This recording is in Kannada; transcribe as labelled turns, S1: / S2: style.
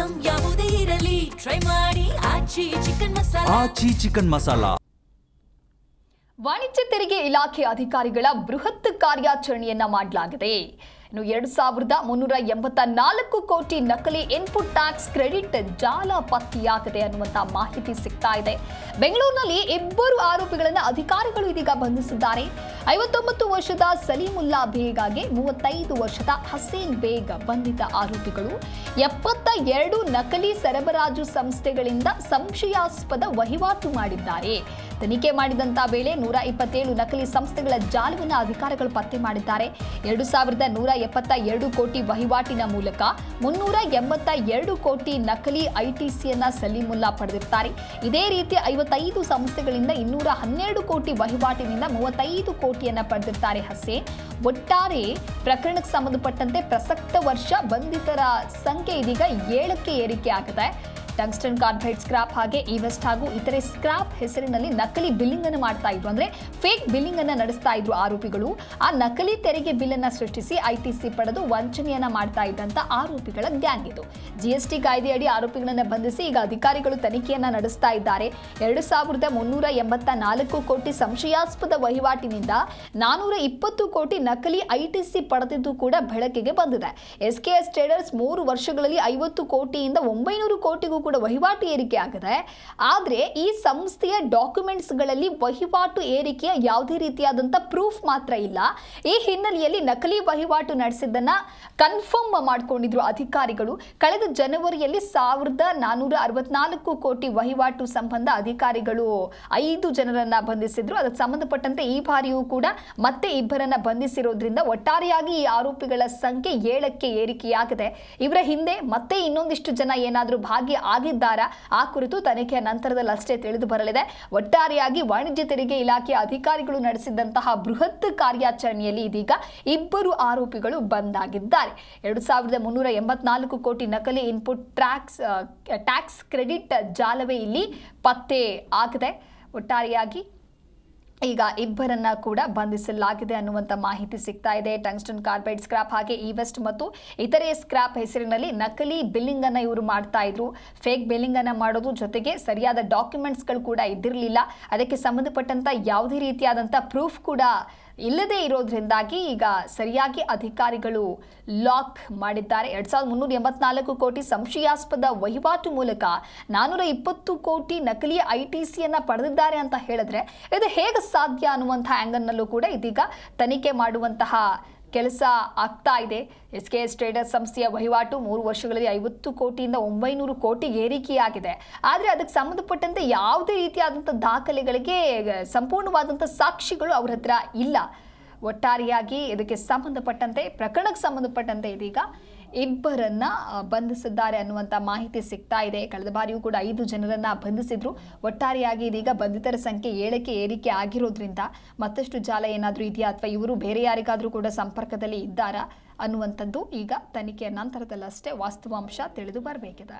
S1: ಐಟಂ ಯಾವುದೇ ಇರಲಿ ಟ್ರೈ ಮಾಡಿ ಆಚಿ ಚಿಕನ್ ಮಸಾಲಾ.
S2: ವಾಣಿಜ್ಯ ತೆರಿಗೆ ಇಲಾಖೆ ಅಧಿಕಾರಿಗಳ ಬೃಹತ್ ಕಾರ್ಯಾಚರಣೆಯನ್ನ ಮಾಡಲಾಗಿದೆ. ಇನ್ನು 2384 ಕೋಟಿ ನಕಲಿ ಇನ್ಪುಟ್ ಟ್ಯಾಕ್ಸ್ ಕ್ರೆಡಿಟ್ ಜಾಲ ಪತ್ತೆಯಾಗಿದೆ ಅನ್ನುವಂತ ಮಾಹಿತಿ ಸಿಗ್ತಾ ಇದೆ. ಬೆಂಗಳೂರಿನಲ್ಲಿ ಇಬ್ಬರು ಆರೋಪಿಗಳನ್ನು ಅಧಿಕಾರಿಗಳು ಇದೀಗ ಬಂಧಿಸಿದ್ದಾರೆ. 59 ವರ್ಷದ ಸಲೀಮುಲ್ಲಾ ಬೇಗ್ಗೆ 35 ವರ್ಷದ ಹಸೀನ್ ಬೇಗ್ ಬಂಧಿತ ಆರೋಪಿಗಳು 72 ನಕಲಿ ಸರಬರಾಜು ಸಂಸ್ಥೆಗಳಿಂದ ಸಂಶಯಾಸ್ಪದ ವಹಿವಾಟು ಮಾಡಿದ್ದಾರೆ. ತನಿಖೆ ಮಾಡಿದಂತ ವೇಳೆ 127 ನಕಲಿ ಸಂಸ್ಥೆಗಳ ಜಾಲವನ್ನು ಅಧಿಕಾರಿಗಳು ಪತ್ತೆ ಮಾಡಿದ್ದಾರೆ. 2172 ಕೋಟಿ ವಹಿವಾಟಿನ ಮೂಲಕ 382 ಕೋಟಿ ನಕಲಿ ಐಟಿಸಿಯನ್ನ ಸಲೀಮುಲ್ಲಾ ಪಡೆದಿರ್ತಾರೆ. ಇದೇ ರೀತಿ 55 ಸಂಸ್ಥೆಗಳಿಂದ 212 ಕೋಟಿ ವಹಿವಾಟಿನಿಂದ 35 ಕೋಟಿಯನ್ನ ಪಡೆದಿರ್ತಾರೆ ಹಸೇನ್. ಒಟ್ಟಾರೆ ಪ್ರಕರಣಕ್ಕೆ ಸಂಬಂಧಪಟ್ಟಂತೆ ಪ್ರಸಕ್ತ ವರ್ಷ ಬಂಧಿತರ ಸಂಖ್ಯೆ ಇದೀಗ 7ಕ್ಕೆ ಏರಿಕೆ ಆಗಿದೆ. ಟಂಗ್ಸ್ಟನ್ ಕಾರ್ಬೈಡ್ ಸ್ಕ್ರಾಪ್ ಹಾಗೆ ಇವೆಸ್ಟ್ ಹಾಗೂ ಇತರೆ ಸ್ಕ್ರಾಪ್ ಹೆಸರಿನಲ್ಲಿ ನಕಲಿ ಬಿಲ್ಲಿಂಗ್ ಅನ್ನು ಮಾಡ್ತಾ ಇದ್ರು, ಅಂದ್ರೆ ಫೇಕ್ ಬಿಲ್ಲಿಂಗ್ ಅನ್ನ ನಡೆಸ್ತಾ ಇದ್ರು ಆರೋಪಿಗಳು. ಆ ನಕಲಿ ತೆರಿಗೆ ಬಿಲ್ ಅನ್ನ ಸೃಷ್ಟಿಸಿ ಐಟಿಸಿ ಪಡೆದು ವಂಚನೆಯನ್ನ ಮಾಡ್ತಾ ಇದ್ದಂತ ಆರೋಪಿಗಳ ಗ್ಯಾಂಗ್ ಇದು. ಜಿಎಸ್ಟಿ ಕಾಯ್ದೆಯಡಿ ಆರೋಪಿಗಳನ್ನ ಬಂಧಿಸಿ ಈಗ ಅಧಿಕಾರಿಗಳು ತನಿಖೆಯನ್ನ ನಡೆಸ್ತಾ ಇದ್ದಾರೆ. 2384 ಕೋಟಿ ಸಂಶಯಾಸ್ಪದ ವಹಿವಾಟಿನಿಂದ 420 ಕೋಟಿ ನಕಲಿ ಐಟಿಸಿ ಪಡೆದಿದ್ದು ಕೂಡ ಬೆಳಕಿಗೆ ಬಂದಿದೆ. ಎಸ್ಕೆಎಸ್ ಟ್ರೇಡರ್ಸ್ 3 ವರ್ಷಗಳಲ್ಲಿ 50 ಕೋಟಿಯಿಂದ 900 ಕೋಟಿಗೂ ಕೂಡ ವಹಿವಾಟು ಏರಿಕೆ ಆಗಿದೆ. ಆದರೆ ಈ ಸಂಸ್ಥೆಯ ಡಾಕ್ಯುಮೆಂಟ್ಸ್ಗಳಲ್ಲಿ ವಹಿವಾಟು ಏರಿಕೆಯ ಯಾವುದೇ ರೀತಿಯಾದಂಥ ಪ್ರೂಫ್ ಮಾತ್ರ ಇಲ್ಲ. ಈ ಹಿನ್ನೆಲೆಯಲ್ಲಿ ನಕಲಿ ವಹಿವಾಟು ನಡೆಸಿದ್ದನ್ನ ಕನ್ಫರ್ಮ್ ಮಾಡಿಕೊಂಡಿದ್ರು ಅಧಿಕಾರಿಗಳು. ಕಳೆದ ಜನವರಿಯಲ್ಲಿ 1464 ಕೋಟಿ ವಹಿವಾಟು ಸಂಬಂಧ ಅಧಿಕಾರಿಗಳು 5 ಜನರನ್ನ ಬಂಧಿಸಿದ್ರು. ಅದಕ್ಕೆ ಸಂಬಂಧಪಟ್ಟಂತೆ ಈ ಬಾರಿಯೂ ಕೂಡ ಮತ್ತೆ ಇಬ್ಬರನ್ನ ಬಂಧಿಸಿರೋದ್ರಿಂದ ಒಟ್ಟಾರೆಯಾಗಿ ಈ ಆರೋಪಿಗಳ ಸಂಖ್ಯೆ 7ಕ್ಕೆ ಏರಿಕೆಯಾಗಿದೆ. ಇವರ ಹಿಂದೆ ಮತ್ತೆ ಇನ್ನೊಂದಿಷ್ಟು ಜನ ಏನಾದರೂ ಭಾಗಿ ಆಗಿದ್ದಾರಾ ಆ ಕುರಿತು ತನಿಖೆಯ ನಂತರದಲ್ಲಿ ಅಷ್ಟೇ ತಿಳಿದು ಬರಲಿದೆ. ಒಟ್ಟಾರೆಯಾಗಿ ವಾಣಿಜ್ಯ ತೆರಿಗೆ ಇಲಾಖೆಯ ಅಧಿಕಾರಿಗಳು ನಡೆಸಿದಂತಹ ಬೃಹತ್ ಕಾರ್ಯಾಚರಣೆಯಲ್ಲಿ ಇದೀಗ ಇಬ್ಬರು ಆರೋಪಿಗಳು ಬಂದಾಗಿದ್ದಾರೆ. 2384 ಕೋಟಿ ನಕಲಿ ಇನ್ಪುಟ್ ಟ್ಯಾಕ್ಸ್ ಕ್ರೆಡಿಟ್ ಜಾಲವೇ ಇಲ್ಲಿ ಪತ್ತೆ ಆಗಿದೆ. ಒಟ್ಟಾರೆಯಾಗಿ ಈಗ ಇಬ್ಬರನ್ನ ಕೂಡ ಬಂಧಿಸಲಾಗಿದೆ ಅನ್ನುವಂಥ ಮಾಹಿತಿ ಸಿಗ್ತಾ ಇದೆ. ಟಂಗ್ಸ್ಟನ್ ಕಾರ್ಬೈಡ್ ಸ್ಕ್ರಾಪ್ ಹಾಗೆ ಇವೆಸ್ಟ್ ಮತ್ತು ಇತರೆ ಸ್ಕ್ರಾಪ್ ಹೆಸರಿನಲ್ಲಿ ನಕಲಿ ಬಿಲ್ಲಿಂಗ್ ಅನ್ನ ಇವರು ಮಾಡ್ತಾ ಇದ್ರು. ಫೇಕ್ ಬಿಲ್ಲಿಂಗ್ ಅನ್ನ ಮಾಡೋದು ಜೊತೆಗೆ ಸರಿಯಾದ ಡಾಕ್ಯುಮೆಂಟ್ಸ್ಗಳು ಕೂಡ ಇದ್ದಿರಲಿಲ್ಲ. ಅದಕ್ಕೆ ಸಂಬಂಧಪಟ್ಟಂತ ಯಾವುದೇ ರೀತಿಯಾದಂಥ ಪ್ರೂಫ್ ಕೂಡ ಇಲ್ಲದೆ ಇರೋದ್ರಿಂದಾಗಿ ಈಗ ಸರಿಯಾಗಿ ಅಧಿಕಾರಿಗಳು ಲಾಕ್ ಮಾಡಿದ್ದಾರೆ. 2384 ಕೋಟಿ ಸಂಶಯಾಸ್ಪದ ವಹಿವಾಟು ಮೂಲಕ 420 ಕೋಟಿ ನಕಲಿ ಐಟಿಸಿಯನ್ನ ಪಡೆದಿದ್ದಾರೆ ಅಂತ ಹೇಳಿದ್ರೆ ಇದು ಹೇಗೆ ಸಾಧ್ಯ ಅನ್ನುವಂಥ ಆಂಗಲ್ನಲ್ಲೂ ಕೂಡ ಇದೀಗ ತನಿಖೆ ಮಾಡುವಂತಹ ಕೆಲಸ ಆಗ್ತಾ ಇದೆ. ಎಸ್ಕೆಎಸ್ ಟ್ರೇಡರ್ಸ್ ಸಂಸ್ಥೆಯ ವಹಿವಾಟು 3 ವರ್ಷಗಳಲ್ಲಿ 50 ಕೋಟಿಯಿಂದ 900 ಕೋಟಿ ಏರಿಕೆಯಾಗಿದೆ. ಆದರೆ ಅದಕ್ಕೆ ಸಂಬಂಧಪಟ್ಟಂತೆ ಯಾವುದೇ ರೀತಿಯಾದಂಥ ದಾಖಲೆಗಳಿಗೆ ಸಂಪೂರ್ಣವಾದಂಥ ಸಾಕ್ಷಿಗಳು ಅವ್ರ ಹತ್ರ ಇಲ್ಲ. ಒಟ್ಟಾರೆಯಾಗಿ ಇದಕ್ಕೆ ಸಂಬಂಧಪಟ್ಟಂತೆ ಪ್ರಕರಣಕ್ಕೆ ಸಂಬಂಧಪಟ್ಟಂತೆ ಇದೀಗ ಇಬ್ಬರನ್ನ ಬಂಧಿಸಿದ್ದಾರೆ ಅನ್ನುವಂಥ ಮಾಹಿತಿ ಸಿಗ್ತಾ ಇದೆ. ಕಳೆದ ಬಾರಿಯೂ ಕೂಡ 5 ಜನರನ್ನ ಬಂಧಿಸಿದ್ರು. ಒಟ್ಟಾರೆಯಾಗಿ ಇದೀಗ ಬಂಧಿತರ ಸಂಖ್ಯೆ 7ಕ್ಕೆ ಏರಿಕೆ ಆಗಿರೋದ್ರಿಂದ ಮತ್ತಷ್ಟು ಜಾಲ ಏನಾದರೂ ಇದೆಯಾ ಅಥವಾ ಇವರು ಬೇರೆ ಯಾರಿಗಾದರೂ ಕೂಡ ಸಂಪರ್ಕದಲ್ಲಿ ಇದ್ದಾರಾ ಅನ್ನುವಂಥದ್ದು ಈಗ ತನಿಖೆಯ ನಂತರದಲ್ಲಷ್ಟೇ ವಾಸ್ತವಾಂಶ ತಿಳಿದು ಬರಬೇಕಿದೆ.